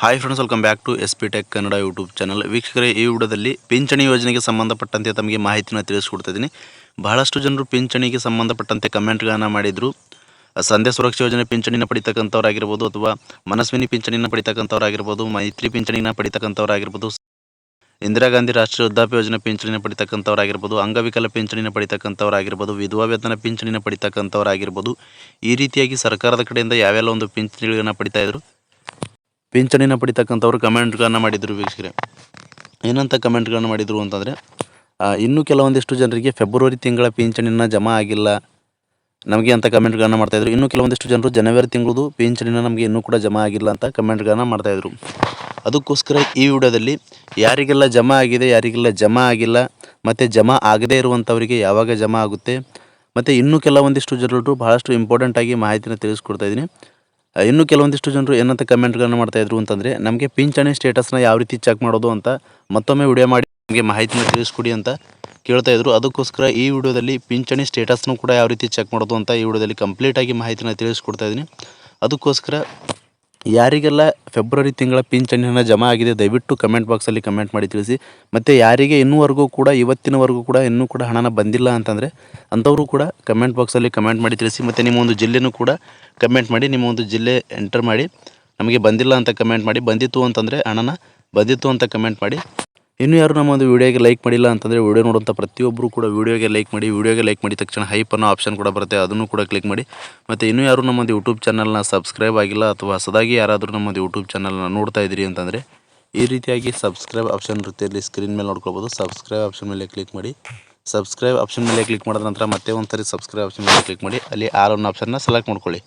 Hi friends, welcome back to S P tech Kannada YouTube channel. ವೀಕ್ಷಕರೇ, ಈ ವಿಡಿಯೋದಲ್ಲಿ ಪಿಂಚಣಿ ಯೋಜನೆಗೆ ಸಂಬಂಧಪಟ್ಟಂತೆ ತಮಗೆ ಮಾಹಿತಿನ ತಿಳಿಸ್ಕೊಡ್ತಿದ್ದೀನಿ. ಬಹಳಷ್ಟು ಜನರು ಪಿಂಚಣಿಗೆ ಸಂಬಂಧಪಟ್ಟಂತೆ ಕಮೆಂಟ್ಗಳನ್ನು ಮಾಡಿದರು. ಸಂಧ್ಯಾ ಸುರಕ್ಷಾ ಯೋಜನೆ ಪಿಂಚಣಿನ ಪಡಿತಕ್ಕಂಥವ್ರಾಗಿರ್ಬೋದು, ಅಥವಾ ಮನಸ್ವಿನಿ ಪಿಂಚಣಿನ ಪಡಿತಕ್ಕಂಥವ್ರಾಗಿರ್ಬೋದು, ಮೈತ್ರಿ ಪಿಂಚಣಿನ ಪಡಿತಕ್ಕಂಥವ್ರಾಗಿರ್ಬೋದು, ಇಂದಿರಾ ಗಾಂಧಿ ರಾಷ್ಟ್ರೀಯ ವೃದ್ಧಾಪ್ಯ ಯೋಜನೆ ಪಿಂಚಣಿನ ಪಡಿತಕ್ಕಂಥವ್ರಾಗಿರ್ಬೋದು, ಅಂಗವಿಕಲ ಪಿಂಚಣಿನ ಪಡಿತಕ್ಕಂಥವ್ರಾಗಿರ್ಬೋದು, ವಿಧವಾ ವೇತನ ಪಿಂಚಣಿನ ಪಡಿತಕ್ಕಂಥವ್ರಾಗಿರ್ಬೋದು. ಈ ರೀತಿಯಾಗಿ ಸರ್ಕಾರದ ಕಡೆಯಿಂದ ಯಾವೆಲ್ಲ ಒಂದು ಪಿಂಚಣಿಗಳನ್ನು ಪಡಿತಾಯಿದ್ರು, ಪಿಂಚಣಿನ ಪಡಿತಕ್ಕಂಥವ್ರು ಕಮೆಂಟ್ಗಳನ್ನು ಮಾಡಿದರು. ವೀಕ್ಷಕರೇ, ಏನಂತ ಕಮೆಂಟ್ಗಳನ್ನು ಮಾಡಿದರು ಅಂತಂದರೆ, ಇನ್ನೂ ಕೆಲವೊಂದಿಷ್ಟು ಜನರಿಗೆ ಫೆಬ್ರವರಿ ತಿಂಗಳ ಪಿಂಚಣಿನ ಜಮಾ ಆಗಿಲ್ಲ ನಮಗೆ ಅಂತ ಕಮೆಂಟ್ಗಳನ್ನು ಮಾಡ್ತಾಯಿದ್ರು. ಇನ್ನೂ ಕೆಲವೊಂದಿಷ್ಟು ಜನರು ಜನವರಿ ತಿಂಗಳದು ಪಿಂಚಣಿನ ನಮಗೆ ಇನ್ನೂ ಕೂಡ ಜಮಾ ಆಗಿಲ್ಲ ಅಂತ ಕಮೆಂಟ್ಗಳನ್ನು ಮಾಡ್ತಾಯಿದ್ರು. ಅದಕ್ಕೋಸ್ಕರ ಈ ವಿಡಿಯೋದಲ್ಲಿ ಯಾರಿಗೆಲ್ಲ ಜಮಾ ಆಗಿದೆ, ಯಾರಿಗೆಲ್ಲ ಜಮಾ ಆಗಿಲ್ಲ, ಮತ್ತು ಜಮಾ ಆಗದೇ ಇರುವಂಥವರಿಗೆ ಯಾವಾಗ ಜಮಾ ಆಗುತ್ತೆ, ಮತ್ತು ಇನ್ನೂ ಕೆಲವೊಂದಿಷ್ಟು ಜನರು ಬಹಳಷ್ಟು ಇಂಪಾರ್ಟೆಂಟಾಗಿ ಮಾಹಿತಿನ ತಿಳಿಸ್ಕೊಡ್ತಾಯಿದ್ದೀನಿ. ಇನ್ನೂ ಕೆಲವೊಂದಿಷ್ಟು ಜನರು ಏನಂತ ಕಮೆಂಟ್ಗಳನ್ನು ಮಾಡ್ತಾಯಿದ್ರು ಅಂತಂದರೆ, ನಮಗೆ ಪಿಂಚಣಿ ಸ್ಟೇಟಸ್ನ ಯಾವ ರೀತಿ ಚೆಕ್ ಮಾಡೋದು ಅಂತ ಮತ್ತೊಮ್ಮೆ ವಿಡಿಯೋ ಮಾಡಿ ನಮಗೆ ಮಾಹಿತಿನ ತಿಳಿಸ್ಕೊಡಿ ಅಂತ ಕೇಳ್ತಾಯಿದ್ರು. ಅದಕ್ಕೋಸ್ಕರ ಈ ವಿಡಿಯೋದಲ್ಲಿ ಪಿಂಚಣಿ ಸ್ಟೇಟಸ್ನೂ ಕೂಡ ಯಾವ ರೀತಿ ಚೆಕ್ ಮಾಡೋದು ಅಂತ ಈ ವಿಡಿಯೋದಲ್ಲಿ ಕಂಪ್ಲೀಟಾಗಿ ಮಾಹಿತಿನ ತಿಳಿಸ್ಕೊಡ್ತಾಯಿದ್ದೀನಿ. ಅದಕ್ಕೋಸ್ಕರ ಯಾರಿಗೆಲ್ಲ ಫೆಬ್ರವರಿ ತಿಂಗಳ ಪಿಂಚಣಿನ ಜಮಾ ಆಗಿದೆ ದಯವಿಟ್ಟು ಕಮೆಂಟ್ ಬಾಕ್ಸಲ್ಲಿ ಕಮೆಂಟ್ ಮಾಡಿ ತಿಳಿಸಿ. ಮತ್ತು ಯಾರಿಗೆ ಇನ್ನೂವರೆಗೂ ಕೂಡ ಇವತ್ತಿನವರೆಗೂ ಕೂಡ ಇನ್ನೂ ಕೂಡ ಹಣನ ಬಂದಿಲ್ಲ ಅಂತಂದರೆ ಅಂಥವರು ಕೂಡ ಕಮೆಂಟ್ ಬಾಕ್ಸಲ್ಲಿ ಕಮೆಂಟ್ ಮಾಡಿ ತಿಳಿಸಿ. ಮತ್ತು ನಿಮ್ಮ ಒಂದು ಜಿಲ್ಲೆನೂ ಕೂಡ ಕಮೆಂಟ್ ಮಾಡಿ, ನಿಮ್ಮ ಒಂದು ಜಿಲ್ಲೆ ಎಂಟರ್ ಮಾಡಿ, ನಮಗೆ ಬಂದಿಲ್ಲ ಅಂತ ಕಮೆಂಟ್ ಮಾಡಿ, ಬಂದಿತ್ತು ಅಂತಂದರೆ ಹಣನ ಬಂದಿತ್ತು ಅಂತ ಕಮೆಂಟ್ ಮಾಡಿ. ಇನ್ನೂ ಯಾರು ನಮ್ಮ ಒಂದು ವೀಡಿಯೋಗೆ ಲೈಕ್ ಮಾಡಿಲ್ಲ ಅಂತಂದರೆ ವೀಡಿಯೋ ನೋಡುವಂಥ ಪ್ರತಿಯೊಬ್ಬರು ಕೂಡ ವೀಡಿಯೋಗೆ ಲೈಕ್ ಮಾಡಿ. ವೀಡಿಯೋಗೆ ಲೈಕ್ ಮಾಡಿದ ತಕ್ಷಣ ಹೈಪ್ ಅನ್ನೋ ಆಪ್ಷನ್ ಕೂಡ ಬರುತ್ತೆ, ಅದನ್ನು ಕೂಡ ಕ್ಲಿಕ್ ಮಾಡಿ. ಮತ್ತು ಇನ್ನೂ ಯಾರು ನಮ್ಮದು ಯೂಟ್ಯೂಬ್ ಚಾನಲ್ನ ಸಬ್ಸ್ಕ್ರೈಬ್ ಆಗಿಲ್ಲ, ಅಥವಾ ಹೊಸದಾಗಿ ಯಾರಾದರೂ ನಮ್ಮದು ಯೂಟ್ಯೂಬ್ ಚಾನಲ್ನ ನೋಡ್ತಾ ಇದ್ದೀರಿ ಅಂತಂದರೆ ಈ ರೀತಿಯಾಗಿ ಸಬ್ಸ್ಕ್ರೈಬ್ ಆಪ್ಷನ್ ಇರುತ್ತೆ, ಇಲ್ಲಿ ಸ್ಕ್ರೀನ್ ಮೇಲೆ ನೋಡ್ಕೊಳ್ಬೋದು. ಸಬ್ಸ್ಕ್ರೈಬ್ ಆಪ್ಷನ್ ಮೇಲೆ ಕ್ಲಿಕ್ ಮಾಡಿ. ಸಬ್ಸ್ಕ್ರೈಬ್ ಆಪ್ಷನ್ ಮೇಲೆ ಕ್ಲಿಕ್ ಮಾಡಿದ ನಂತರ ಮತ್ತೆ ಒಂದು ಸರಿ ಸಬ್ಸ್ಕ್ರೈಬ್ ಆಪ್ಷನ್ ಮೇಲೆ ಕ್ಲಿಕ್ ಮಾಡಿ, ಅಲ್ಲಿ ಆಲ್ ಅನ್ನೋ ಆಪ್ಷನ್ನ ಸೆಲೆಕ್ಟ್ ಮಾಡ್ಕೊಳ್ಳಿ.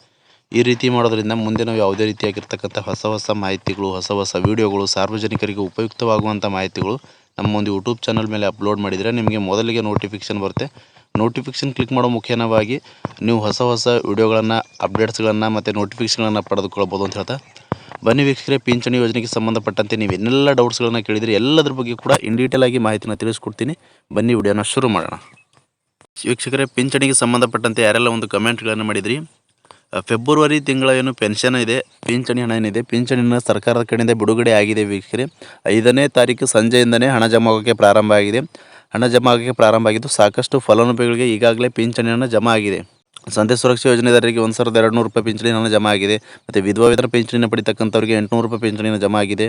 ಈ ರೀತಿ ಮಾಡೋದ್ರಿಂದ ಮುಂದೆ ನಾವು ಯಾವುದೇ ರೀತಿಯಾಗಿರ್ತಕ್ಕಂಥ ಹೊಸ ಮಾಹಿತಿಗಳು, ಹೊಸ ವೀಡಿಯೋಗಳು, ಸಾರ್ವಜನಿಕರಿಗೆ ಉಪಯುಕ್ತವಾಗುವಂಥ ಮಾಹಿತಿಗಳು ನಮ್ಮ ಒಂದು ಯೂಟ್ಯೂಬ್ ಚಾನಲ್ ಮೇಲೆ ಅಪ್ಲೋಡ್ ಮಾಡಿದರೆ ನಿಮಗೆ ಮೊದಲಿಗೆ ನೋಟಿಫಿಕೇಷನ್ ಬರುತ್ತೆ. ನೋಟಿಫಿಕೇಷನ್ ಕ್ಲಿಕ್ ಮಾಡೋ ಮುಖೇನವಾಗಿ ನೀವು ಹೊಸ ವೀಡಿಯೋಗಳನ್ನು, ಅಪ್ಡೇಟ್ಸ್ಗಳನ್ನು ಮತ್ತು ನೋಟಿಫಿಕೇಷನ್ಗಳನ್ನು ಪಡೆದುಕೊಳ್ಬೋದು ಅಂತ ಹೇಳ್ತಾ, ಬನ್ನಿ ವೀಕ್ಷಕರೇ, ಪಿಂಚಣಿ ಯೋಜನೆಗೆ ಸಂಬಂಧಪಟ್ಟಂತೆ ನೀವು ಏನೆಲ್ಲ ಡೌಟ್ಸ್ಗಳನ್ನು ಕೇಳಿದರೆ ಎಲ್ಲದ್ರ ಬಗ್ಗೆ ಕೂಡ ಇನ್ ಡೀಟೇಲ್ ಆಗಿ ಮಾಹಿತಿನ ತಿಳಿಸ್ಕೊಡ್ತೀನಿ. ಬನ್ನಿ ವಿಡಿಯೋನ ಶುರು ಮಾಡೋಣ. ವೀಕ್ಷಕರೇ, ಪಿಂಚಣಿಗೆ ಸಂಬಂಧಪಟ್ಟಂತೆ ಯಾರೆಲ್ಲ ಒಂದು ಕಮೆಂಟ್ಗಳನ್ನು ಮಾಡಿದ್ರಿ, ಫೆಬ್ರವರಿ ತಿಂಗಳ ಏನು ಪೆನ್ಷನ್ ಇದೆ, ಪಿಂಚಣಿ ಹಣ ಏನಿದೆ, ಪಿಂಚಣಿನ ಸರ್ಕಾರದ ಕಡೆಯಿಂದ ಬಿಡುಗಡೆ ಆಗಿದೆ. ವೀಕ್ಷಕರೇ, 5ನೇ ತಾರೀಕು ಸಂಜೆಯಿಂದನೇ ಹಣ ಜಮಾ ಆಗೋಕ್ಕೆ ಪ್ರಾರಂಭ ಆಗಿದೆ. ಹಣ ಜಮಾ ಆಗೋಕ್ಕೆ ಪ್ರಾರಂಭ ಆಗಿದ್ದು ಸಾಕಷ್ಟು ಫಲಾನುಭವಿಗಳಿಗೆ ಈಗಾಗಲೇ ಪಿಂಚಣಿ ಹಣ ಜಮಾ ಆಗಿದೆ. ಸಂಧ್ಯಾ ಸುರಕ್ಷಾ ಯೋಜನೆದಾರರಿಗೆ 1,200 ರೂಪಾಯಿ ಪಿಂಚಣಿ ಹಣ ಜಮಾ ಆಗಿದೆ. ಮತ್ತು ವಿಧವಾ ವೇತನ ಪಿಂಚಣಿನ ಪಡಿತಕ್ಕಂಥವ್ರಿಗೆ 800 ರೂಪಾಯಿ ಪಿಂಚಣಿನ ಜಮಾ ಆಗಿದೆ.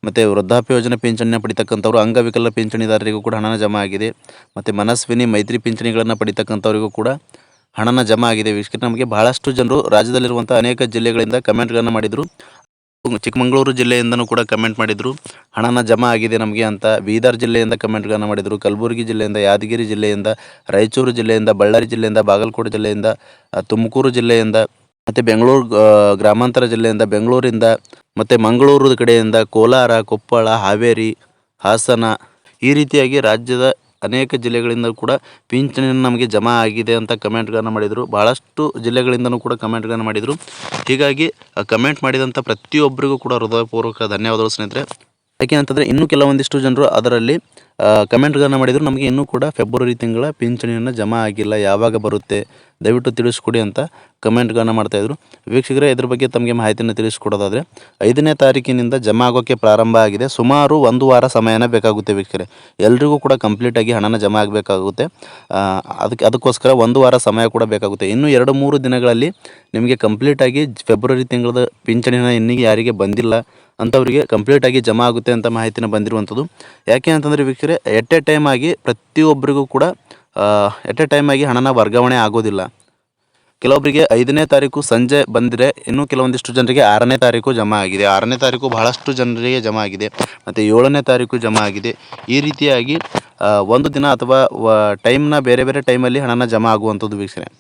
ಮತ್ತು ವೃದ್ಧಾಪ್ಯ ಯೋಜನೆ ಪಿಂಚಣಿನ ಪಡಿತಕ್ಕಂಥವ್ರು, ಅಂಗವಿಕಲ ಪಿಂಚಣಿದಾರರಿಗೂ ಕೂಡ ಹಣ ಜಮಾ ಆಗಿದೆ. ಮತ್ತು ಮನಸ್ವಿನಿ, ಮೈತ್ರಿ ಪಿಂಚಣಿಗಳನ್ನು ಪಡಿತಕ್ಕಂಥವ್ರಿಗೂ ಕೂಡ ಹಣನ ಜಮಾ ಆಗಿದೆ. ವೀಕ್ಷಕರೇ, ನಮಗೆ ಬಹಳಷ್ಟು ಜನರು ರಾಜ್ಯದಲ್ಲಿರುವಂಥ ಅನೇಕ ಜಿಲ್ಲೆಗಳಿಂದ ಕಮೆಂಟ್ಗಳನ್ನು ಮಾಡಿದರು. ಚಿಕ್ಕಮಗಳೂರು ಜಿಲ್ಲೆಯಿಂದನೂ ಕೂಡ ಕಮೆಂಟ್ ಮಾಡಿದರು, ಹಣನ ಜಮಾ ಆಗಿದೆ ನಮಗೆ ಅಂತ. ಬೀದರ್ ಜಿಲ್ಲೆಯಿಂದ ಕಮೆಂಟ್ಗಳನ್ನು ಮಾಡಿದರು, ಕಲಬುರಗಿ ಜಿಲ್ಲೆಯಿಂದ, ಯಾದಗಿರಿ ಜಿಲ್ಲೆಯಿಂದ, ರಾಯಚೂರು ಜಿಲ್ಲೆಯಿಂದ, ಬಳ್ಳಾರಿ ಜಿಲ್ಲೆಯಿಂದ, ಬಾಗಲಕೋಟೆ ಜಿಲ್ಲೆಯಿಂದ, ತುಮಕೂರು ಜಿಲ್ಲೆಯಿಂದ, ಮತ್ತು ಬೆಂಗಳೂರು ಗ್ರಾಮಾಂತರ ಜಿಲ್ಲೆಯಿಂದ, ಬೆಂಗಳೂರಿಂದ, ಮತ್ತು ಮಂಗಳೂರು ಕಡೆಯಿಂದ, ಕೋಲಾರ, ಕೊಪ್ಪಳ, ಹಾವೇರಿ, ಹಾಸನ, ಈ ರೀತಿಯಾಗಿ ರಾಜ್ಯದ ಅನೇಕ ಜಿಲ್ಲೆಗಳಿಂದ ಕೂಡ ಪಿಂಚಣಿ ನಮಗೆ ಜಮಾ ಆಗಿದೆ ಅಂತ ಕಮೆಂಟ್ಗಳನ್ನು ಮಾಡಿದರು. ಭಾಳಷ್ಟು ಜಿಲ್ಲೆಗಳಿಂದನೂ ಕೂಡ ಕಮೆಂಟ್ಗಳನ್ನು ಮಾಡಿದರು. ಹೀಗಾಗಿ ಕಮೆಂಟ್ ಮಾಡಿದಂಥ ಪ್ರತಿಯೊಬ್ಬರಿಗೂ ಕೂಡ ಹೃದಯಪೂರ್ವಕ ಧನ್ಯವಾದಗಳು ಸ್ನೇಹಿತರೆ. ಯಾಕೆ ಅಂತಂದರೆ ಇನ್ನೂ ಕೆಲವೊಂದಿಷ್ಟು ಜನರು ಅದರಲ್ಲಿ ಕಮೆಂಟ್ಗಳನ್ನು ಮಾಡಿದರು, ನಮಗೆ ಇನ್ನೂ ಕೂಡ ಫೆಬ್ರವರಿ ತಿಂಗಳ ಪಿಂಚಣಿಯನ್ನು ಜಮಾ ಆಗಿಲ್ಲ, ಯಾವಾಗ ಬರುತ್ತೆ ದಯವಿಟ್ಟು ತಿಳಿಸ್ಕೊಡಿ ಅಂತ ಕಮೆಂಟ್ಗಳನ್ನು ಮಾಡ್ತಾಯಿದ್ರು. ವೀಕ್ಷಕರೇ, ಇದ್ರ ಬಗ್ಗೆ ತಮಗೆ ಮಾಹಿತಿಯನ್ನು ತಿಳಿಸ್ಕೊಡೋದಾದರೆ 5ನೇ ತಾರೀಕಿನಿಂದ ಜಮಾ ಆಗೋಕ್ಕೆ ಪ್ರಾರಂಭ ಆಗಿದೆ. ಸುಮಾರು 1 ವಾರ ಸಮಯನೇ ಬೇಕಾಗುತ್ತೆ ವೀಕ್ಷಕರೇ. ಎಲ್ರಿಗೂ ಕೂಡ ಕಂಪ್ಲೀಟಾಗಿ ಹಣನ ಜಮಾ ಆಗಬೇಕಾಗುತ್ತೆ. ಅದಕ್ಕೋಸ್ಕರ 1 ವಾರ ಸಮಯ ಕೂಡ ಬೇಕಾಗುತ್ತೆ. ಇನ್ನು 2-3 ದಿನಗಳಲ್ಲಿ ನಿಮಗೆ ಕಂಪ್ಲೀಟಾಗಿ ಫೆಬ್ರವರಿ ತಿಂಗಳದ ಪಿಂಚಣಿನ ಇನ್ನಿಗೆ ಯಾರಿಗೆ ಬಂದಿಲ್ಲ ಅಂಥವರಿಗೆ ಕಂಪ್ಲೀಟಾಗಿ ಜಮಾ ಆಗುತ್ತೆ ಅಂತ ಮಾಹಿತಿನ ಬಂದಿರುವಂಥದ್ದು. ಯಾಕೆ ಅಂತಂದರೆ ವೀಕ್ಷಕರೇ, ಎಟ್ ಎ ಟೈಮ್ ಆಗಿ ಪ್ರತಿಯೊಬ್ಬರಿಗೂ ಕೂಡ ಎಟ್ ಎ ಟೈಮ್ ಆಗಿ ಹಣನ ವರ್ಗಾವಣೆ ಆಗೋದಿಲ್ಲ. ಕೆಲವೊಬ್ಬರಿಗೆ 5ನೇ ತಾರೀಕು ಸಂಜೆ ಬಂದರೆ, ಇನ್ನೂ ಕೆಲವೊಂದಿಷ್ಟು ಜನರಿಗೆ 6ನೇ ತಾರೀಕು ಜಮಾ ಆಗಿದೆ. 6ನೇ ತಾರೀಕು ಬಹಳಷ್ಟು ಜನರಿಗೆ ಜಮಾ ಆಗಿದೆ. ಮತ್ತು 7ನೇ ತಾರೀಕು ಜಮಾ ಆಗಿದೆ. ಈ ರೀತಿಯಾಗಿ ಒಂದು ದಿನ ಅಥವಾ ಟೈಮ್ನ ಬೇರೆ ಟೈಮಲ್ಲಿ ಹಣನ ಜಮಾ ಆಗುವಂಥದ್ದು. ವೀಕ್ಷಣೆ,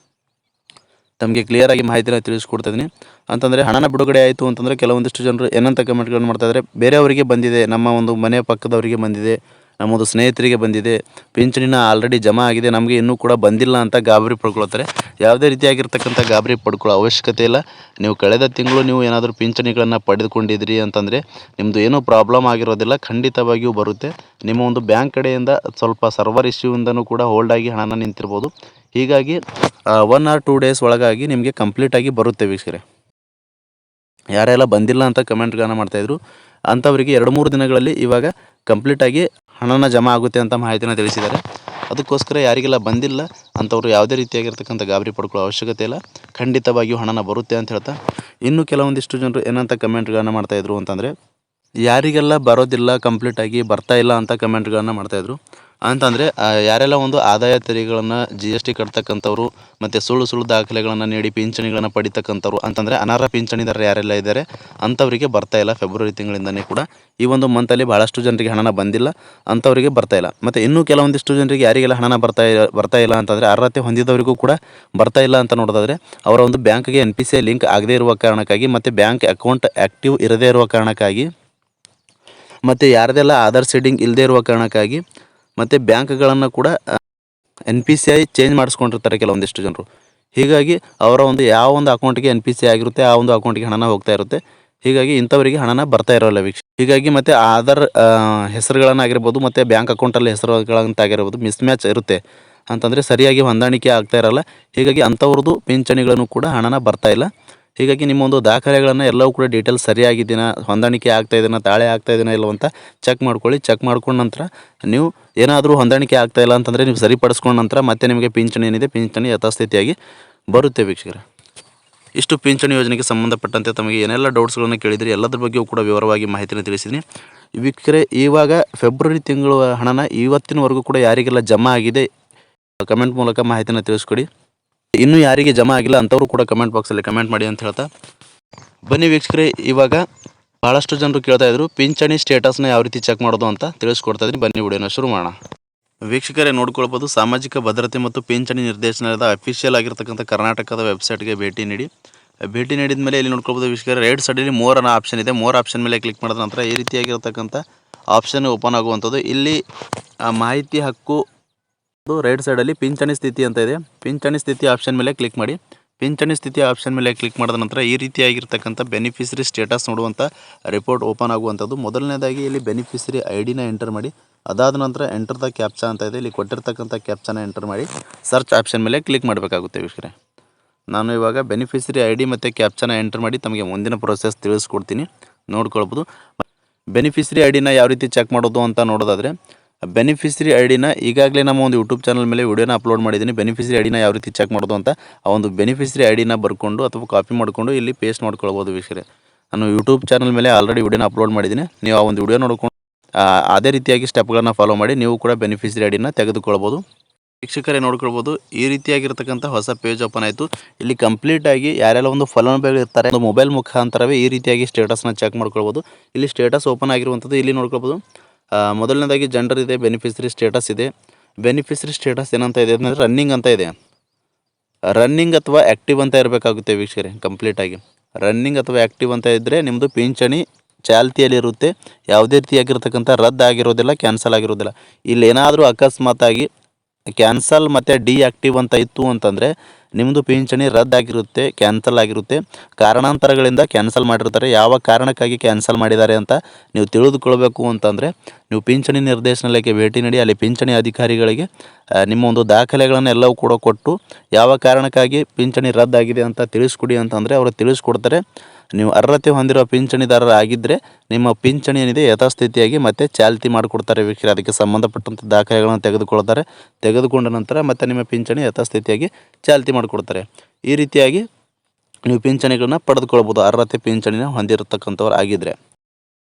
ತಮಗೆ ಕ್ಲಿಯರಾಗಿ ಮಾಹಿತಿನ ತಿಳಿಸ್ಕೊಡ್ತಾಯಿದ್ದೀನಿ. ಅಂತಂದರೆ ಹಣನ ಬಿಡುಗಡೆ ಆಯಿತು ಅಂತಂದರೆ ಕೆಲವೊಂದಿಷ್ಟು ಜನರು ಏನಂತ ಕಮೆಂಟ್ಗಳನ್ನು ಮಾಡ್ತಾಯಿದ್ದಾರೆ, ಬೇರೆಯವರಿಗೆ ಬಂದಿದೆ, ನಮ್ಮ ಒಂದು ಮನೆ ಪಕ್ಕದವರಿಗೆ ಬಂದಿದೆ, ನಮ್ಮದು ಸ್ನೇಹಿತರಿಗೆ ಬಂದಿದೆ, ಪಿಂಚಣಿನ ಆಲ್ರೆಡಿ ಜಮಾ ಆಗಿದೆ, ನಮಗೆ ಇನ್ನೂ ಕೂಡ ಬಂದಿಲ್ಲ ಅಂತ ಗಾಬರಿ ಪಡ್ಕೊಳ್ತಾರೆ. ಯಾವುದೇ ರೀತಿಯಾಗಿರ್ತಕ್ಕಂಥ ಗಾಬರಿ ಪಡ್ಕೊಳ್ಳೋ ಅವಶ್ಯಕತೆ ಇಲ್ಲ. ನೀವು ಕಳೆದ ತಿಂಗಳು ನೀವು ಏನಾದರೂ ಪಿಂಚಣಿಗಳನ್ನು ಪಡೆದುಕೊಂಡಿದ್ರಿ ಅಂತಂದರೆ ನಿಮ್ಮದು ಏನೂ ಪ್ರಾಬ್ಲಮ್ ಆಗಿರೋದಿಲ್ಲ, ಖಂಡಿತವಾಗಿಯೂ ಬರುತ್ತೆ. ನಿಮ್ಮ ಒಂದು ಬ್ಯಾಂಕ್ ಕಡೆಯಿಂದ ಸ್ವಲ್ಪ ಸರ್ವರ್ ಇಶ್ಯೂಯಿಂದನೂ ಕೂಡ ಹೋಲ್ಡಾಗಿ ಹಣನ ನಿಂತಿರ್ಬೋದು. ಹೀಗಾಗಿ 1 or 2 ಡೇಸ್ ಒಳಗಾಗಿ ನಿಮಗೆ ಕಂಪ್ಲೀಟಾಗಿ ಬರುತ್ತೆ ವೀಕ್ಷಕರೇ. ಯಾರೆಲ್ಲ ಬಂದಿಲ್ಲ ಅಂತ ಕಮೆಂಟ್ಗಳನ್ನ ಮಾಡ್ತಾಯಿದ್ರು ಅಂಥವರಿಗೆ 2-3 ದಿನಗಳಲ್ಲಿ ಇವಾಗ ಕಂಪ್ಲೀಟಾಗಿ ಹಣನ ಜಮಾ ಆಗುತ್ತೆ ಅಂತ ಮಾಹಿತಿನ ತಿಳಿಸಿದ್ದಾರೆ. ಅದಕ್ಕೋಸ್ಕರ ಯಾರಿಗೆಲ್ಲ ಬಂದಿಲ್ಲ ಅಂಥವ್ರು ಯಾವುದೇ ರೀತಿಯಾಗಿರ್ತಕ್ಕಂಥ ಗಾಬರಿ ಪಡ್ಕೊಳ್ಳೋ ಅವಶ್ಯಕತೆ ಇಲ್ಲ. ಖಂಡಿತವಾಗಿಯೂ ಹಣನ ಬರುತ್ತೆ ಅಂತ ಹೇಳ್ತಾ, ಇನ್ನು ಕೆಲವೊಂದಿಷ್ಟು ಜನರು ಏನಂತ ಕಮೆಂಟ್ಗಳನ್ನ ಮಾಡ್ತಾಯಿದ್ರು ಅಂತಂದರೆ, ಯಾರಿಗೆಲ್ಲ ಬರೋದಿಲ್ಲ ಕಂಪ್ಲೀಟಾಗಿ ಬರ್ತಾ ಇಲ್ಲ ಅಂತ ಕಮೆಂಟ್ಗಳನ್ನ ಮಾಡ್ತಾಯಿದ್ರು. ಅಂತಂದರೆ ಯಾರೆಲ್ಲ ಒಂದು ಆದಾಯ ತೆರಿಗೆಗಳನ್ನು GST ಕಟ್ತಕ್ಕಂಥವ್ರು ಮತ್ತು ಸುಳ್ಳು ದಾಖಲೆಗಳನ್ನು ನೀಡಿ ಪಿಂಚಣಿಗಳನ್ನು ಪಡಿತಕ್ಕಂಥವ್ರು ಅಂತಂದರೆ ಅನರ್ಹ ಪಿಂಚಣಿದಾರರು ಯಾರೆಲ್ಲ ಇದ್ದಾರೆ ಅಂಥವರಿಗೆ ಬರ್ತಾ ಇಲ್ಲ. ಫೆಬ್ರವರಿ ತಿಂಗಳಿಂದನೇ ಕೂಡ ಈ ಒಂದು ಮಂತಲ್ಲಿ ಭಾಳಷ್ಟು ಜನರಿಗೆ ಹಣನ ಬಂದಿಲ್ಲ, ಅಂಥವರಿಗೆ ಬರ್ತಾ ಇಲ್ಲ. ಮತ್ತು ಇನ್ನೂ ಕೆಲವೊಂದಿಷ್ಟು ಜನರಿಗೆ ಯಾರಿಗೆಲ್ಲ ಹಣನ ಬರ್ತಾ ಇಲ್ಲ ಅಂತಂದರೆ ಅರ್ಹತೆ ಹೊಂದಿದವರಿಗೂ ಕೂಡ ಬರ್ತಾ ಇಲ್ಲ ಅಂತ ನೋಡೋದಾದರೆ ಅವರ ಒಂದು ಬ್ಯಾಂಕ್ಗೆ NPCI ಲಿಂಕ್ ಆಗದೇ ಇರುವ ಕಾರಣಕ್ಕಾಗಿ ಮತ್ತು ಬ್ಯಾಂಕ್ ಅಕೌಂಟ್ ಆ್ಯಕ್ಟಿವ್ ಇರದೇ ಇರುವ ಕಾರಣಕ್ಕಾಗಿ ಮತ್ತು ಯಾರದೆಲ್ಲ ಆಧಾರ್ ಸೀಡಿಂಗ್ ಇಲ್ಲದೇ ಇರುವ ಕಾರಣಕ್ಕಾಗಿ ಮತ್ತು ಬ್ಯಾಂಕ್ಗಳನ್ನು ಕೂಡ NPCI ಚೇಂಜ್ ಮಾಡಿಸ್ಕೊಂಡಿರ್ತಾರೆ ಕೆಲವೊಂದಿಷ್ಟು ಜನರು. ಹೀಗಾಗಿ ಅವರ ಒಂದು ಯಾವ ಒಂದು ಅಕೌಂಟಿಗೆ NPCI ಆಗಿರುತ್ತೆ ಆ ಒಂದು ಅಕೌಂಟಿಗೆ ಹಣನ ಹೋಗ್ತಾ ಇರುತ್ತೆ. ಹೀಗಾಗಿ ಇಂಥವರಿಗೆ ಹಣನ ಬರ್ತಾ ಇರೋಲ್ಲ ಹೀಗಾಗಿ ಮತ್ತು ಆಧಾರ್ ಹೆಸರುಗಳನ್ನಾಗಿರ್ಬೋದು ಮತ್ತು ಬ್ಯಾಂಕ್ ಅಕೌಂಟಲ್ಲಿ ಹೆಸರುಗಳಂತಾಗಿರ್ಬೋದು ಮಿಸ್ಮ್ಯಾಚ್ ಇರುತ್ತೆ ಅಂತಂದರೆ ಸರಿಯಾಗಿ ಹೊಂದಾಣಿಕೆ ಆಗ್ತಾ ಇರೋಲ್ಲ. ಹೀಗಾಗಿ ಅಂಥವ್ರದ್ದು ಪಿಂಚಣಿಗಳನ್ನು ಕೂಡ ಹಣನ ಬರ್ತಾ ಇಲ್ಲ. ಹೀಗಾಗಿ ನಿಮ್ಮ ಒಂದು ದಾಖಲೆಗಳನ್ನು ಎಲ್ಲವೂ ಕೂಡ ಡೀಟೇಲ್ಸ್ ಸರಿಯಾಗಿದ್ದೀನ, ಹೊಂದಾಣಿಕೆ ಆಗ್ತಾಯಿದ್ದೀನ, ತಾಳೆ ಆಗ್ತಾಯಿದ್ದೀನ ಇಲ್ಲವ ಅಂತ ಚೆಕ್ ಮಾಡ್ಕೊಳ್ಳಿ. ಚೆಕ್ ಮಾಡ್ಕೊಂಡ ನಂತರ ನೀವು ಏನಾದರೂ ಹೊಂದಾಣಿಕೆ ಆಗ್ತಾಯಿಲ್ಲ ಅಂತಂದರೆ ನೀವು ಸರಿಪಡಿಸ್ಕೊಂಡ ನಂತರ ಮತ್ತೆ ನಿಮಗೆ ಪಿಂಚಣಿ ಏನಿದೆ ಪಿಂಚಣಿ ಯಥಾಸ್ಥಿತಿಯಾಗಿ ಬರುತ್ತೆ ವೀಕ್ಷಕರೇ. ಇಷ್ಟು ಪಿಂಚಣಿ ಯೋಜನೆಗೆ ಸಂಬಂಧಪಟ್ಟಂತೆ ತಮಗೆ ಏನೆಲ್ಲ ಡೌಟ್ಸ್ಗಳನ್ನು ಕೇಳಿದರೆ ಎಲ್ಲದ್ರ ಬಗ್ಗೆಯೂ ಕೂಡ ವಿವರವಾಗಿ ಮಾಹಿತಿನ ತಿಳಿಸಿದ್ದೀನಿ ವೀಕ್ಷಕರೇ. ಇವಾಗ ಫೆಬ್ರವರಿ ತಿಂಗಳು ಹಣನ ಇವತ್ತಿನವರೆಗೂ ಕೂಡ ಯಾರಿಗೆಲ್ಲ ಜಮಾ ಆಗಿದೆ ಕಮೆಂಟ್ ಮೂಲಕ ಮಾಹಿತಿನ ತಿಳಿಸ್ಕೊಡಿ. ಇನ್ನೂ ಯಾರಿಗೆ ಜಮಾ ಆಗಿಲ್ಲ ಅಂಥವರು ಕೂಡ ಕಮೆಂಟ್ ಬಾಕ್ಸಲ್ಲಿ ಕಮೆಂಟ್ ಮಾಡಿ ಅಂತ ಹೇಳ್ತಾ, ಬನ್ನಿ ವೀಕ್ಷಕರೇ, ಇವಾಗ ಭಾಳಷ್ಟು ಜನರು ಕೇಳ್ತಾಯಿದ್ರು ಪಿಂಚಣಿ ಸ್ಟೇಟಸ್ನ ಯಾವ ರೀತಿ ಚೆಕ್ ಮಾಡೋದು ಅಂತ ತಿಳಿಸ್ಕೊಡ್ತಾ ಇದ್ದೀನಿ. ಬನ್ನಿ ವಿಡಿಯೋನ ಶುರು ಮಾಡೋಣ. ವೀಕ್ಷಕರೇ ನೋಡ್ಕೊಳ್ಬೋದು, ಸಾಮಾಜಿಕ ಭದ್ರತೆ ಮತ್ತು ಪಿಂಚಣಿ ನಿರ್ದೇಶನಾಲಯದ ಅಫಿಷಿಯಲ್ ಆಗಿರ್ತಕ್ಕಂಥ ಕರ್ನಾಟಕದ ವೆಬ್ಸೈಟ್ಗೆ ಭೇಟಿ ನೀಡಿದ ಮೇಲೆ ಇಲ್ಲಿ ನೋಡ್ಕೊಳ್ಬೋದು ವೀಕ್ಷಕರೇ, ರೈಟ್ ಸೈಡಲ್ಲಿ ಮೋರ್ ಅನ್ನೋ ಆಪ್ಷನ್ ಇದೆ. ಮೋರ್ ಆಪ್ಷನ್ ಮೇಲೆ ಕ್ಲಿಕ್ ಮಾಡಿದ ನಂತರ ಈ ರೀತಿಯಾಗಿರ್ತಕ್ಕಂಥ ಆಪ್ಷನ್ ಓಪನ್ ಆಗುವಂಥದ್ದು. ಇಲ್ಲಿ ಮಾಹಿತಿ ಹಕ್ಕು ರೈಟ್ ಸೈಡಲ್ಲಿ ಪಿಂಚಣಿ ಸ್ಥಿತಿ ಅಂತ ಇದೆ. ಪಿಂಚಣಿ ಸ್ಥಿತಿ ಆಪ್ಷನ್ ಮೇಲೆ ಕ್ಲಿಕ್ ಮಾಡಿ. ಪಿಂಚಣಿ ಸ್ಥಿತಿ ಆಪ್ಷನ್ ಮೇಲೆ ಕ್ಲಿಕ್ ಮಾಡಿದ ನಂತರ ಈ ರೀತಿಯಾಗಿರ್ತಕ್ಕಂಥ ಬೆನಿಫಿಷರಿ ಸ್ಟೇಟಸ್ ನೋಡುವಂಥ ರಿಪೋರ್ಟ್ ಓಪನ್ ಆಗುವಂಥದ್ದು. ಮೊದಲನೇದಾಗಿ ಇಲ್ಲಿ ಬೆನಿಫಿಷರಿ ID-ನ ಎಂಟರ್ ಮಾಡಿ. ಅದಾದ ನಂತರ ಎಂಟರ್ ದ ಕ್ಯಾಪ್ಚಾ ಅಂತ ಇದೆ. ಇಲ್ಲಿ ಕೊಟ್ಟಿರ್ತಕ್ಕಂಥ ಕ್ಯಾಪ್ಚಾನ ಎಂಟರ್ ಮಾಡಿ ಸರ್ಚ್ ಆಪ್ಷನ್ ಮೇಲೆ ಕ್ಲಿಕ್ ಮಾಡಬೇಕಾಗುತ್ತೆ ವೀಕ್ಷಕರೇ. ನಾನು ಇವಾಗ ಬೆನಿಫಿಷರಿ ID ಮತ್ತು ಕ್ಯಾಪ್ಚಾನ ಎಂಟರ್ ಮಾಡಿ ತಮಗೆ ಮುಂದಿನ ಪ್ರೊಸೆಸ್ ತಿಳಿಸ್ಕೊಡ್ತೀನಿ, ನೋಡ್ಕೊಳ್ಬೋದು. ಬೆನಿಫಿಷರಿ ID-ನ ಯಾವ ರೀತಿ ಚೆಕ್ ಮಾಡೋದು ಅಂತ ನೋಡೋದಾದರೆ, ಬೆನಿಫಿಷರಿ ID-ನ ಈಗಾಗಲೇ ನಮ್ಮ ಒಂದು ಯೂಟ್ಯೂಬ್ ಚಾನಲ್ ಮೇಲೆ ವಿಡಿಯೋನ ಅಪ್ಲೋಡ್ ಮಾಡಿದ್ದೀನಿ. ಬೆನಿಫಿಷರಿ ID-ನ ಯಾವ ರೀತಿ ಚೆಕ್ ಮಾಡೋದು ಅಂತ ಆ ಒಂದು ಬೆನಿಫಿಷರಿ ID-ನ ಬರ್ಕೊಂಡು ಅಥವಾ ಕಾಪಿ ಮಾಡಿಕೊಂಡು ಇಲ್ಲಿ ಪೇಸ್ಟ್ ಮಾಡ್ಕೊಳ್ಬೋದು ವೀಕ್ಷಕರೇ. ನಾನು ಯೂಟ್ಯೂಬ್ ಚಾನಲ್ ಮೇಲೆ ಆಲ್ರೆಡಿ ವಿಡಿಯೋನ ಅಪ್ಲೋಡ್ ಮಾಡಿದ್ದೀನಿ. ನೀವು ಆ ಒಂದು ವಿಡಿಯೋ ನೋಡ್ಕೊಂಡು ಅದೇ ರೀತಿಯಾಗಿ ಸ್ಟೆಪ್ಗಳನ್ನು ಫಾಲೋ ಮಾಡಿ ನೀವು ಕೂಡ ಬೆನಿಫಿಷರಿ ID-ನ ತೆಗೆದುಕೊಳ್ಬೋದು. ವೀಕ್ಷಕರೇ ನೋಡ್ಕೊಳ್ಬೋದು, ಈ ರೀತಿಯಾಗಿರ್ತಕ್ಕಂಥ ಹೊಸ ಪೇಜ್ ಓಪನ್ ಆಯಿತು. ಇಲ್ಲಿ ಕಂಪ್ಲೀಟಾಗಿ ಯಾರೆಲ್ಲ ಒಂದು ಫಲಾನುಭವಿಗಳು ಇರ್ತಾರೆ ಒಂದು ಮೊಬೈಲ್ ಮುಖಾಂತರವೇ ಈ ರೀತಿಯಾಗಿ ಸ್ಟೇಟಸ್ನ ಚೆಕ್ ಮಾಡ್ಕೊಳ್ಬೋದು. ಇಲ್ಲಿ ಸ್ಟೇಟಸ್ ಓಪನ್ ಆಗಿರುವಂಥದ್ದು ಇಲ್ಲಿ ನೋಡ್ಕೊಳ್ಬೋದು. ಮೊದಲನೇದಾಗಿ ಜೆಂಡರ್ ಇದೆ, ಬೆನಿಫಿಷರಿ ಸ್ಟೇಟಸ್ ಇದೆ. ಬೆನಿಫಿಷರಿ ಸ್ಟೇಟಸ್ ಏನಂತ ಇದೆ ಅಂದರೆ ರನ್ನಿಂಗ್ ಅಂತ ಇದೆ. ರನ್ನಿಂಗ್ ಅಥವಾ ಆ್ಯಕ್ಟಿವ್ ಅಂತ ಇರಬೇಕಾಗುತ್ತೆ ವೀಕ್ಷಕರೇ. ಕಂಪ್ಲೀಟಾಗಿ ರನ್ನಿಂಗ್ ಅಥವಾ ಆ್ಯಕ್ಟಿವ್ ಅಂತ ಇದ್ದರೆ ನಿಮ್ಮದು ಪಿಂಚಣಿ ಚಾಲ್ತಿಯಲ್ಲಿರುತ್ತೆ. ಯಾವುದೇ ರೀತಿಯಾಗಿರ್ತಕ್ಕಂಥ ರದ್ದಾಗಿರೋದಿಲ್ಲ, ಕ್ಯಾನ್ಸಲ್ ಆಗಿರೋದಿಲ್ಲ. ಇಲ್ಲೇನಾದರೂ ಅಕಸ್ಮಾತಾಗಿ ಕ್ಯಾನ್ಸಲ್ ಮತ್ತು ಡಿಆಕ್ಟಿವ್ ಅಂತ ಇತ್ತು ಅಂತಂದರೆ ನಿಮ್ಮದು ಪಿಂಚಣಿ ರದ್ದಾಗಿರುತ್ತೆ, ಕ್ಯಾನ್ಸಲ್ ಆಗಿರುತ್ತೆ. ಕಾರಣಾಂತರಗಳಿಂದ ಕ್ಯಾನ್ಸಲ್ ಮಾಡಿರ್ತಾರೆ. ಯಾವ ಕಾರಣಕ್ಕಾಗಿ ಕ್ಯಾನ್ಸಲ್ ಮಾಡಿದ್ದಾರೆ ಅಂತ ನೀವು ತಿಳಿದುಕೊಳ್ಬೇಕು ಅಂತಂದರೆ ನೀವು ಪಿಂಚಣಿ ನಿರ್ದೇಶನಾಲಯಕ್ಕೆ ಭೇಟಿ ನೀಡಿ ಅಲ್ಲಿ ಪಿಂಚಣಿ ಅಧಿಕಾರಿಗಳಿಗೆ ನಿಮ್ಮ ಒಂದು ದಾಖಲೆಗಳನ್ನೆಲ್ಲವೂ ಕೂಡ ಕೊಟ್ಟು ಯಾವ ಕಾರಣಕ್ಕಾಗಿ ಪಿಂಚಣಿ ರದ್ದಾಗಿದೆ ಅಂತ ತಿಳಿಸ್ಕೊಡಿ ಅಂತಂದರೆ ಅವರು ತಿಳಿಸ್ಕೊಡ್ತಾರೆ. ನೀವು ಅರ್ಹತೆ ಹೊಂದಿರೋ ಪಿಂಚಣಿದಾರರಾಗಿದ್ದರೆ ನಿಮ್ಮ ಪಿಂಚಣಿ ಏನಿದೆ ಯಥಾಸ್ಥಿತಿಯಾಗಿ ಮತ್ತೆ ಚಾಲ್ತಿ ಮಾಡಿಕೊಡ್ತಾರೆ ವೀಕ್ಷಕರೇ. ಅದಕ್ಕೆ ಸಂಬಂಧಪಟ್ಟಂಥ ದಾಖಲೆಗಳನ್ನು ತೆಗೆದುಕೊಂಡ ನಂತರ ಮತ್ತೆ ನಿಮ್ಮ ಪಿಂಚಣಿ ಯಥಾಸ್ಥಿತಿಯಾಗಿ ಚಾಲ್ತಿ ಮಾಡಿಕೊಡ್ತಾರೆ. ಈ ರೀತಿಯಾಗಿ ನೀವು ಪಿಂಚಣಿಗಳನ್ನ ಪಡೆದುಕೊಳ್ಬೋದು ಅರ್ಹತೆ ಪಿಂಚಣಿನ ಹೊಂದಿರತಕ್ಕಂಥವ್ರು ಆಗಿದ್ದರೆ.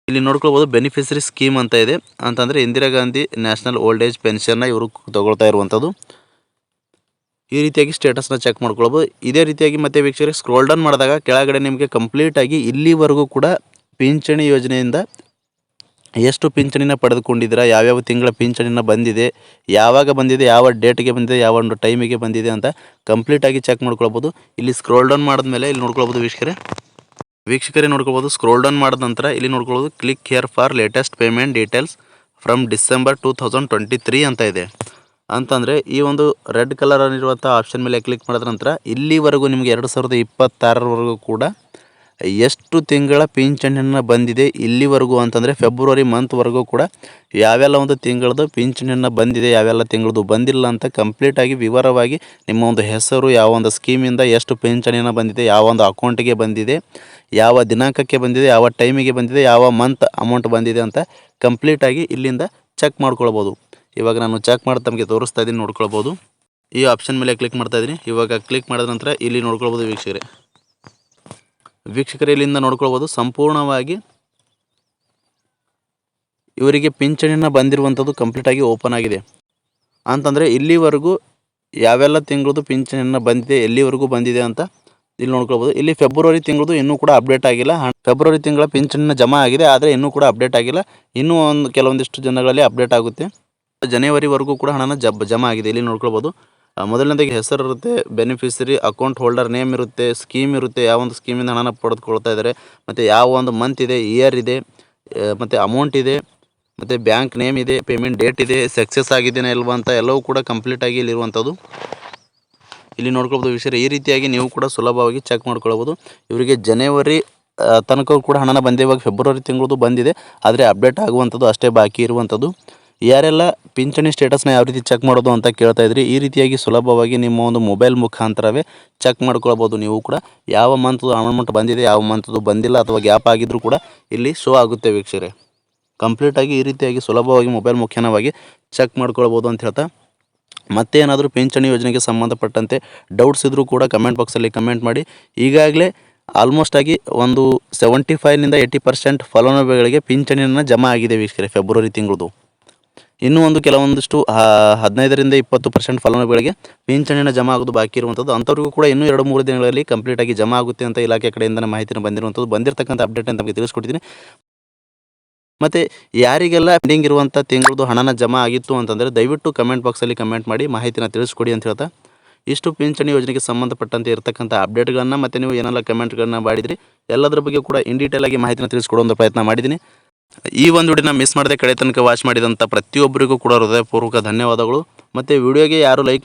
ಇಲ್ಲಿ ನೋಡ್ಕೊಳ್ಬೋದು ಬೆನಿಫಿಷರಿ ಸ್ಕೀಮ್ ಅಂತ ಇದೆ. ಅಂತಂದರೆ Indira Gandhi national old age ಪೆನ್ಷನ್ನ ಇವರು ತಗೊಳ್ತಾ ಇರುವಂಥದ್ದು. ಈ ರೀತಿಯಾಗಿ ಸ್ಟೇಟಸ್ನ ಚೆಕ್ ಮಾಡ್ಕೊಳ್ಬೋದು. ಇದೇ ರೀತಿಯಾಗಿ ಮತ್ತೆ ವೀಕ್ಷಕರಿಗೆ ಸ್ಕ್ರೋಲ್ ಡೌನ್ ಮಾಡಿದಾಗ ಕೆಳಗಡೆ ನಿಮಗೆ ಕಂಪ್ಲೀಟಾಗಿ ಇಲ್ಲಿವರೆಗೂ ಕೂಡ ಪಿಂಚಣಿ ಯೋಜನೆಯಿಂದ ಎಷ್ಟು ಪಿಂಚಣಿನ ಪಡೆದುಕೊಂಡಿದ್ದೀರಾ, ಯಾವ್ಯಾವ ತಿಂಗಳ ಪಿಂಚಣಿನ ಬಂದಿದೆ, ಯಾವಾಗ ಬಂದಿದೆ, ಯಾವ ಡೇಟ್ಗೆ ಬಂದಿದೆ, ಯಾವ ಒಂದು ಟೈಮಿಗೆ ಬಂದಿದೆ ಅಂತ ಕಂಪ್ಲೀಟಾಗಿ ಚೆಕ್ ಮಾಡ್ಕೊಳ್ಬೋದು. ಇಲ್ಲಿ ಸ್ಕ್ರೋಲ್ ಡೌನ್ ಮಾಡಿದ್ಮೇಲೆ ಇಲ್ಲಿ ನೋಡ್ಕೊಳ್ಬೋದು ವೀಕ್ಷಕರೇ ನೋಡ್ಕೊಳ್ಬೋದು. ಸ್ಕ್ರೋಲ್ ಡೌನ್ ಮಾಡಿದ ನಂತರ ಇಲ್ಲಿ ನೋಡ್ಕೊಳ್ಬೋದು click here for latest payment details from December 2023 ಅಂತ ಇದೆ. ಅಂತಂದರೆ ಈ ಒಂದು ರೆಡ್ ಕಲರ್ ಇರುವಂಥ ಆಪ್ಷನ್ ಮೇಲೆ ಕ್ಲಿಕ್ ಮಾಡಿದ ನಂತರ ಇಲ್ಲಿವರೆಗೂ ನಿಮಗೆ 2026 ಕೂಡ ಎಷ್ಟು ತಿಂಗಳ ಪಿಂಚಣಿಯನ್ನು ಬಂದಿದೆ ಇಲ್ಲಿವರೆಗೂ ಅಂತಂದರೆ ಫೆಬ್ರವರಿ ಮಂತ್ವರೆಗೂ ಕೂಡ ಯಾವೆಲ್ಲ ಒಂದು ತಿಂಗಳದ್ದು ಪಿಂಚಣಿಯನ್ನು ಬಂದಿದೆ, ಯಾವೆಲ್ಲ ತಿಂಗಳದ್ದು ಬಂದಿಲ್ಲ ಅಂತ ಕಂಪ್ಲೀಟಾಗಿ ವಿವರವಾಗಿ ನಿಮ್ಮ ಒಂದು ಹೆಸರು, ಯಾವ ಒಂದು ಸ್ಕೀಮಿಂದ ಎಷ್ಟು ಪಿಂಚಣಿಯನ್ನು ಬಂದಿದೆ, ಯಾವ ಒಂದು ಅಕೌಂಟಿಗೆ ಬಂದಿದೆ, ಯಾವ ದಿನಾಂಕಕ್ಕೆ ಬಂದಿದೆ, ಯಾವ ಟೈಮಿಗೆ ಬಂದಿದೆ, ಯಾವ ಮಂತ್ ಅಮೌಂಟ್ ಬಂದಿದೆ ಅಂತ ಕಂಪ್ಲೀಟಾಗಿ ಇಲ್ಲಿಂದ ಚೆಕ್ ಮಾಡ್ಕೊಳ್ಬೋದು. ಇವಾಗ ನಾನು ಚೆಕ್ ಮಾಡಿ ತಮಗೆ ತೋರಿಸ್ತಾ ಇದ್ದೀನಿ, ನೋಡ್ಕೊಳ್ಬೋದು. ಈ ಆಪ್ಷನ್ ಮೇಲೆ ಕ್ಲಿಕ್ ಮಾಡ್ತಾ ಇದ್ದೀನಿ. ಇವಾಗ ಕ್ಲಿಕ್ ಮಾಡಿದ ನಂತರ ಇಲ್ಲಿ ನೋಡ್ಕೊಳ್ಬೋದು ವೀಕ್ಷಕರೇ ಇಲ್ಲಿಂದ ನೋಡ್ಕೊಳ್ಬೋದು ಸಂಪೂರ್ಣವಾಗಿ ಇವರಿಗೆ ಪಿಂಚಣಿಯನ್ನು ಬಂದಿರುವಂಥದ್ದು ಕಂಪ್ಲೀಟಾಗಿ ಓಪನ್ ಆಗಿದೆ. ಅಂತಂದರೆ ಇಲ್ಲಿವರೆಗೂ ಯಾವೆಲ್ಲ ತಿಂಗಳದ್ದು ಪಿಂಚಣಿಯನ್ನು ಬಂದಿದೆ, ಎಲ್ಲಿವರೆಗೂ ಬಂದಿದೆ ಅಂತ ಇಲ್ಲಿ ನೋಡ್ಕೊಳ್ಬೋದು. ಇಲ್ಲಿ ಫೆಬ್ರವರಿ ತಿಂಗಳದ್ದು ಇನ್ನೂ ಕೂಡ ಅಪ್ಡೇಟ್ ಆಗಿಲ್ಲ. ಫೆಬ್ರವರಿ ತಿಂಗಳ ಪಿಂಚಣಿನ ಜಮಾ ಆಗಿದೆ, ಆದರೆ ಇನ್ನೂ ಕೂಡ ಅಪ್ಡೇಟ್ ಆಗಿಲ್ಲ. ಇನ್ನೂ ಕೆಲವೊಂದಿಷ್ಟು ಜನಗಳಲ್ಲಿ ಅಪ್ಡೇಟ್ ಆಗುತ್ತೆ. ಜನವರಿವರೆಗೂ ಕೂಡ ಹಣನ ಜಮಾ ಆಗಿದೆ. ಇಲ್ಲಿ ನೋಡ್ಕೊಳ್ಬೋದು. ಮೊದಲನೇದಾಗಿ ಹೆಸರು ಇರುತ್ತೆ, ಬೆನಿಫಿಷರಿ, ಅಕೌಂಟ್ ಹೋಲ್ಡರ್ ನೇಮ್ ಇರುತ್ತೆ, ಸ್ಕೀಮ್ ಇರುತ್ತೆ, ಯಾವ ಒಂದು ಸ್ಕೀಮಿಂದ ಹಣನ ಪಡೆದುಕೊಳ್ತಾ ಇದ್ದಾರೆ, ಮತ್ತು ಯಾವ ಒಂದು ಮಂತ್ ಇದೆ, ಇಯರ್ ಇದೆ, ಮತ್ತು ಅಮೌಂಟ್ ಇದೆ, ಮತ್ತು ಬ್ಯಾಂಕ್ ನೇಮ್ ಇದೆ, ಪೇಮೆಂಟ್ ಡೇಟ್ ಇದೆ, ಸಕ್ಸಸ್ ಆಗಿದೆಯಾ ಇಲ್ವಾ ಅಂತ ಎಲ್ಲವೂ ಕೂಡ ಕಂಪ್ಲೀಟಾಗಿ ಇಲ್ಲಿರುವಂಥದ್ದು. ಇಲ್ಲಿ ನೋಡ್ಕೊಳ್ಬೋದು ವಿಷಯ. ಈ ರೀತಿಯಾಗಿ ನೀವು ಕೂಡ ಸುಲಭವಾಗಿ ಚೆಕ್ ಮಾಡ್ಕೊಳ್ಬೋದು. ಇವರಿಗೆ ಜನವರಿ ತನಕ ಕೂಡ ಹಣನ ಬಂದಿದೆ. ಇವಾಗ ಫೆಬ್ರವರಿ ತಿಂಗಳದ್ದು ಬಂದಿದೆ, ಆದರೆ ಅಪ್ಡೇಟ್ ಆಗುವಂಥದ್ದು ಅಷ್ಟೇ ಬಾಕಿ ಇರುವಂಥದ್ದು. ಯಾರೆಲ್ಲ ಪಿಂಚಣಿ ಸ್ಟೇಟಸ್ನ ಯಾವ ರೀತಿ ಚೆಕ್ ಮಾಡೋದು ಅಂತ ಕೇಳ್ತಾ ಇದ್ರಿ, ಈ ರೀತಿಯಾಗಿ ಸುಲಭವಾಗಿ ನಿಮ್ಮ ಒಂದು ಮೊಬೈಲ್ ಮುಖಾಂತರವೇ ಚೆಕ್ ಮಾಡ್ಕೊಳ್ಬೋದು. ನೀವು ಕೂಡ ಯಾವ ಮಂತ್ದು ಅಮೌಂಟ್ ಬಂದಿದೆ, ಯಾವ ಮಂತ್ದು ಬಂದಿಲ್ಲ ಅಥವಾ ಗ್ಯಾಪ್ ಆಗಿದ್ರೂ ಕೂಡ ಇಲ್ಲಿ ಶೋ ಆಗುತ್ತೆ ವೀಕ್ಷಕರೇ. ಕಂಪ್ಲೀಟಾಗಿ ಈ ರೀತಿಯಾಗಿ ಸುಲಭವಾಗಿ ಮೊಬೈಲ್ ಮುಖಾಂತರವಾಗಿ ಚೆಕ್ ಮಾಡ್ಕೊಳ್ಬೋದು ಅಂತ ಹೇಳ್ತಾ, ಮತ್ತೆ ಏನಾದರೂ ಪಿಂಚಣಿ ಯೋಜನೆಗೆ ಸಂಬಂಧಪಟ್ಟಂತೆ ಡೌಟ್ಸ್ ಇದ್ದರೂ ಕೂಡ ಕಮೆಂಟ್ ಬಾಕ್ಸಲ್ಲಿ ಕಮೆಂಟ್ ಮಾಡಿ. ಈಗಾಗಲೇ ಆಲ್ಮೋಸ್ಟ್ ಆಗಿ ಒಂದು 75ನಿಂದ 80% ಫಲಾನುಭವಿಗಳಿಗೆ ಪಿಂಚಣಿಯನ್ನು ಜಮಾ ಆಗಿದೆ ವೀಕ್ಷಕರೇ ಫೆಬ್ರವರಿ ತಿಂಗಳದು. ಇನ್ನೂ ಒಂದು ಕೆಲವೊಂದಿಷ್ಟು 15ರಿಂದ 20% ಫಲಾನುಭವಿಗಳಿಗೆ ಪಿಂಚಣಿನ ಜಮಾ ಆಗೋದು ಬಾಕಿ ಇರುವಂಥದ್ದು. ಅಂಥವ್ರಿಗೂ ಕೂಡ ಇನ್ನೂ 2-3 ದಿನಗಳಲ್ಲಿ ಕಂಪ್ಲೀಟಾಗಿ ಜಮಾ ಆಗುತ್ತೆ ಅಂತ ಇಲಾಖೆ ಕಡೆಯಿಂದ ಮಾಹಿತಿನ ಬಂದಿರುವಂಥದ್ದು. ಬಂದಿರತಕ್ಕಂಥ ಅಪ್ಡೇಟ್ ಅಂತ ನಮಗೆ ತಿಳಿಸ್ಕೊಟ್ಟಿದ್ದೀನಿ. ಮತ್ತು ಯಾರಿಗೆಲ್ಲ ಪೆಂಡಿಂಗ್ ಇರುವಂಥ ತಿಂಗಳದ್ದು ಹಣನ ಜಮಾ ಆಗಿತ್ತು ಅಂತಂದರೆ ದಯವಿಟ್ಟು ಕಮೆಂಟ್ ಬಾಕ್ಸಲ್ಲಿ ಕಮೆಂಟ್ ಮಾಡಿ ಮಾಹಿತಿನ ತಿಳಿಸ್ಕೊಡಿ ಅಂತ ಹೇಳ್ತಾ, ಇಷ್ಟು ಪಿಂಚಣಿ ಯೋಜನೆಗೆ ಸಂಬಂಧಪಟ್ಟಂತೆ ಇರತಕ್ಕಂಥ ಅಪ್ಡೇಟ್ಗಳನ್ನು ಮತ್ತು ನೀವು ಏನೆಲ್ಲ ಕಮೆಂಟ್ಗಳನ್ನ ಮಾಡಿದ್ರಿ ಎಲ್ಲದರ ಬಗ್ಗೆ ಕೂಡ ಇನ್ ಡೀಟೇಲ್ ಆಗಿ ಮಾಹಿತಿನ ತಿಳಿಸ್ಕೊಡೋ ಒಂದು ಪ್ರಯತ್ನ ಮಾಡಿದ್ದೀನಿ. ಈ ಒಂದು ವಿಡಿಯೋನ ಮಿಸ್ ಮಾಡದೆ ಕಡೆ ತನಕ ವಾಚ್ ಮಾಡಿದಂಥ ಪ್ರತಿಯೊಬ್ಬರಿಗೂ ಕೂಡ ಹೃದಯಪೂರ್ವಕ ಧನ್ಯವಾದಗಳು. ಮತ್ತು ವಿಡಿಯೋಗೆ ಯಾರು ಲೈಕ್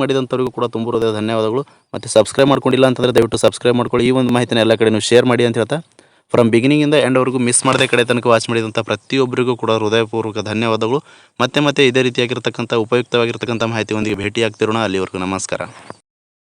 ಮಾಡಿದಂಥವ್ರಿಗೂ ಕೂಡ ತುಂಬ ಹೃದಯ ಧನ್ಯವಾದಗಳು. ಮತ್ತು ಸಬ್ಸ್ಕ್ರೈಬ್ ಮಾಡ್ಕೊಂಡಿಲ್ಲ ಅಂತಂದರೆ ದಯವಿಟ್ಟು ಸಬ್ಸ್ಕ್ರೈಬ್ ಮಾಡ್ಕೊಳ್ಳಿ. ಈ ಒಂದು ಮಾಹಿತಿನ ಎಲ್ಲ ಕಡೆ ನೀವು ಶೇರ್ ಮಾಡಿ ಅಂತ ಹೇಳ್ತಾ, ಫ್ರಮ್ ಬಿಗಿನಿಂಗಿಂದ ಎಂಡ್ವರೆಗೂ ಮಿಸ್ ಮಾಡದೆ ಕಡೆ ತನಕ ವಾಚ್ ಮಾಡಿದಂಥ ಪ್ರತಿಯೊಬ್ಬರಿಗೂ ಕೂಡ ಹೃದಯಪೂರ್ವಕ ಧನ್ಯವಾದಗಳು. ಮತ್ತೆ ಇದೇ ರೀತಿಯಾಗಿರ್ತಕ್ಕಂಥ ಉಪಯುಕ್ತವಾಗಿರ್ತಕ್ಕಂಥ ಮಾಹಿತಿಯೊಂದಿಗೆ ಭೇಟಿಯಾಗ್ತಿರೋಣ. ಅಲ್ಲಿವರೆಗೂ ನಮಸ್ಕಾರ.